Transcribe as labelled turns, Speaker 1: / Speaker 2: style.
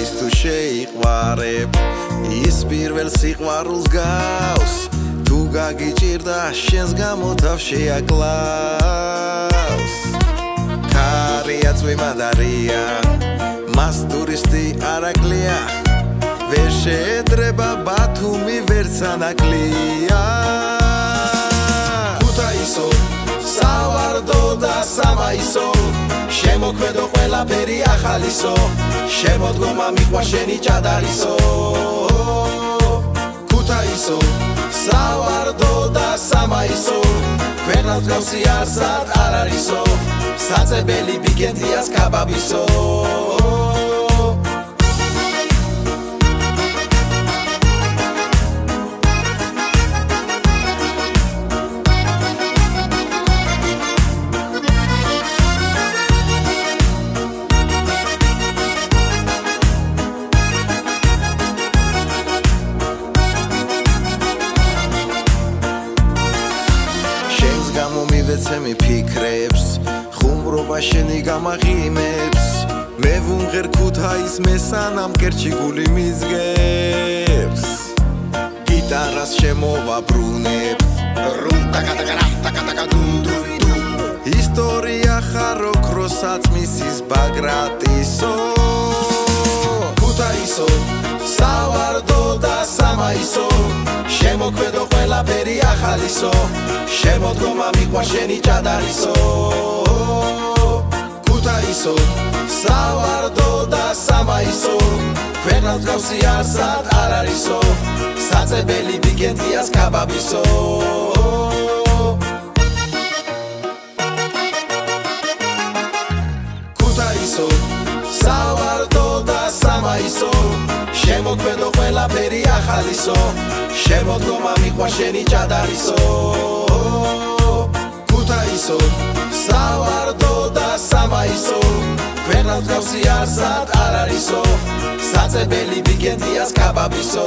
Speaker 1: Is tu შეიყვარებ ის პირველ სიყვარულს გავს თუ გაგიჭირდა შენს გამო თავ შეაკლავს ქარია წვიმადარია მას ტურისტი არაკლია ვერ შეედრება ბათუმი ვერცანაკლია ქუთაისო სავარდო და სამაისო შემოქმედო ყველაფერი ახალისო შემოდგომა მიყვა შენი ჭადარისო ქუთაისო სავარდო და სამაისო ქვეყნავს გავსი არსად არ არისო საწებელი ბიგენდიას კაბაბისო მივეცემი ფიქრებს ხუმრობა შენი გამაღიმებს მე ვუმღერ ქუთაის მესანამ კერჩი გული მიზგებს გიტარას შემოვაბრუნებ რუმ ტაკა ტაკა რამ ტაკა ტაკა დუმ დუმ დუმ ისტორია ხარო ქროსაწმისის ბაგრატისო ქუთაისო სავარდო და სამაისო შემოქმედო ყველაფერი ახალისო შემოდგომა მიყვა შენი ჭადარისო ქუთაისო სავარდო და სამაისო ქვეყნავს გავსი არსად არ არისო საწებელი ბიგენდიას კაბაბისო ქუთაისო სავარდო და სამაისო შემოქმედო ყველაფერი ახალისო შემოდგომა მიყვა შენი ჭადარისო ქუთაისო სავარდო და სამაისო ქვეყნავს გავსი არსად არ არისო საწებელი ბიგენდიას კაბაბისო